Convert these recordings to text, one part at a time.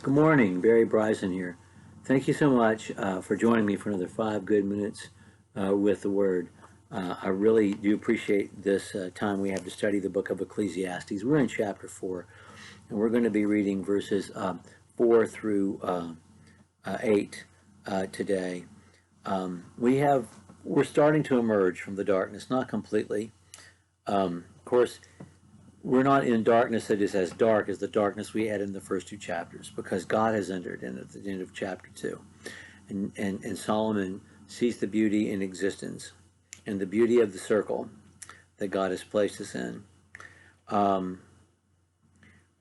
Good morning, Barry Bryson here. Thank you so much for joining me for another 5 good minutes with the Word. I really do appreciate this time we have to study the book of Ecclesiastes. We're in chapter 4, and we're going to be reading verses 4 through 8 today. We're starting to emerge from the darkness, not completely. Of course, we're not in darkness that is as dark as the darkness we had in the first two chapters, because God has entered in at the end of chapter 2. And Solomon sees the beauty in existence and the beauty of the circle that God has placed us in. But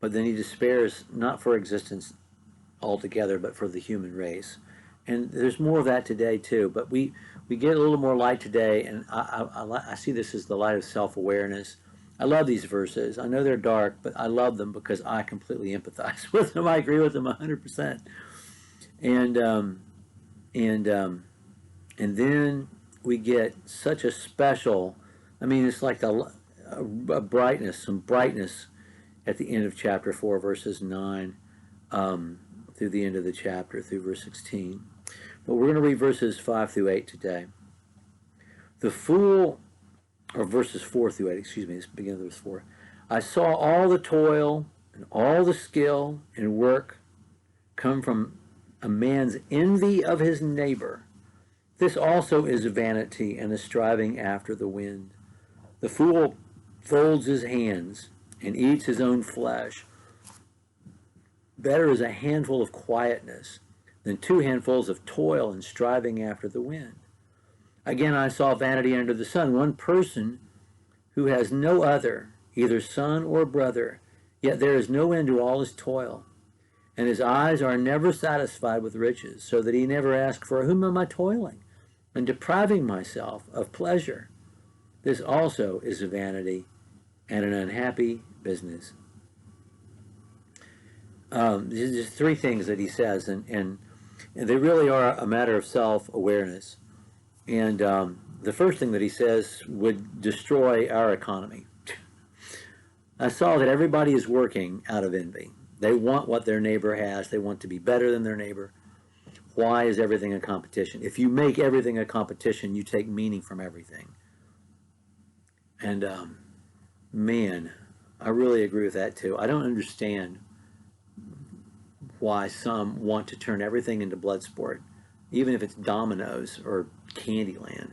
then he despairs not for existence altogether, but for the human race. And there's more of that today too, but we get a little more light today, and I see this as the light of self-awareness. I love these verses. I know they're dark, but I love them because I completely empathize with them. I agree with them 100%. And then we get such a special, it's like a brightness, some brightness at the end of chapter 4, verses 9 through the end of the chapter, through verse 16. But we're going to read verses 5 through 8 today. The fool, or verses 4 through 8, excuse me, let's begin with verse 4. I saw all the toil and all the skill and work come from a man's envy of his neighbor. This also is vanity and a striving after the wind. The fool folds his hands and eats his own flesh. Better is a handful of quietness than 2 handfuls of toil and striving after the wind. Again, I saw vanity under the sun, one person who has no other, either son or brother, yet there is no end to all his toil, and his eyes are never satisfied with riches, so that he never asks, for whom am I toiling, and depriving myself of pleasure? This also is a vanity and an unhappy business. These are just 3 things that he says, and they really are a matter of self-awareness. And the first thing that he says would destroy our economy. I saw that everybody is working out of envy. They want what their neighbor has. They want to be better than their neighbor. Why is everything a competition? If you make everything a competition, you take meaning from everything. And man, I really agree with that too. I don't understand why some want to turn everything into blood sport, even if it's dominoes or Candyland.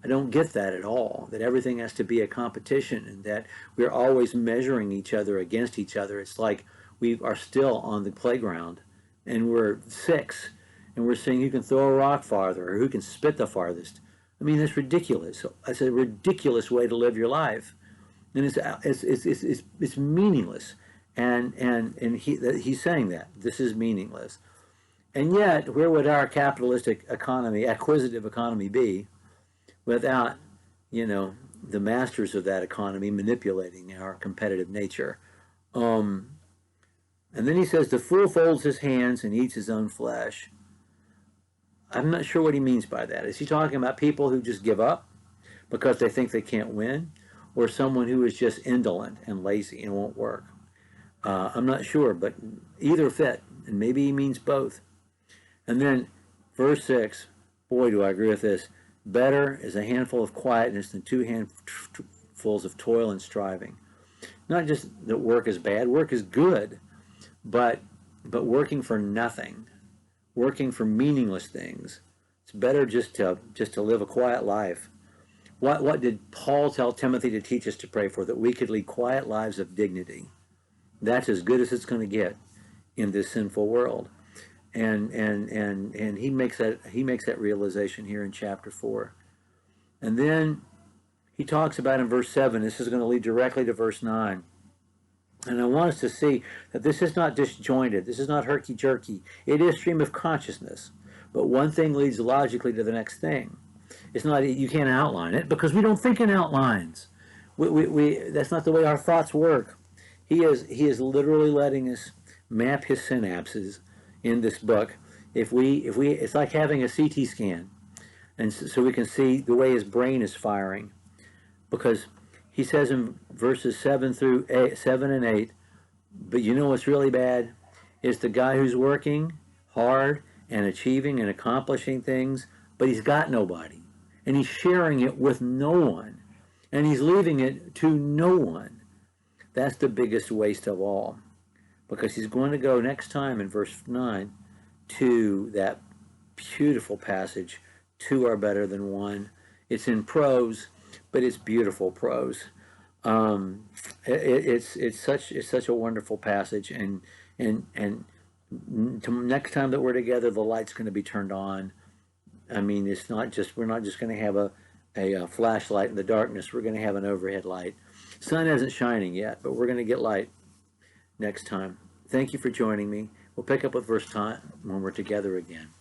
I don't get that at all, that everything has to be a competition and that we're always measuring each other against each other. It's like we are still on the playground and we're 6 and we're saying who can throw a rock farther or who can spit the farthest. That's ridiculous. It's a ridiculous way to live your life, and it's meaningless. And he's saying that this is meaningless. And yet, where would our capitalistic economy, acquisitive economy, be without, the masters of that economy manipulating our competitive nature? And then he says, the fool folds his hands and eats his own flesh. I'm not sure what he means by that. Is he talking about people who just give up because they think they can't win, or someone who is just indolent and lazy and won't work? I'm not sure, but either fit, and maybe he means both. And then verse 6, boy, do I agree with this. Better is a handful of quietness than 2 handfuls of toil and striving. Not just that work is bad, work is good, but working for nothing, working for meaningless things. It's better just to live a quiet life. What did Paul tell Timothy to teach us to pray for? That we could lead quiet lives of dignity. That's as good as it's going to get in this sinful world. And he makes that realization here in chapter 4. And then he talks about in verse 7, this is going to lead directly to verse 9. And I want us to see that this is not disjointed. This is not herky-jerky. It is stream of consciousness. But one thing leads logically to the next thing. It's not, you can't outline it because we don't think in outlines. That's not the way our thoughts work. He is literally letting us map his synapses in this book. It's like having a CT scan, and so we can see the way his brain is firing, because he says in verses 7 and 8, but you know what's really bad is the guy who's working hard and achieving and accomplishing things, but he's got nobody. And he's sharing it with no one. And he's leaving it to no one. That's the biggest waste of all. Because he's going to go next time in verse 9 to that beautiful passage, two are better than one. It's in prose, but it's beautiful prose. It's such a wonderful passage, and next time that we're together, the light's going to be turned on. I mean, it's not just we're not just going to have a flashlight in the darkness. We're going to have an overhead light. Sun isn't shining yet, but we're going to get light next time. Thank you for joining me. We'll pick up with verse 10 when we're together again.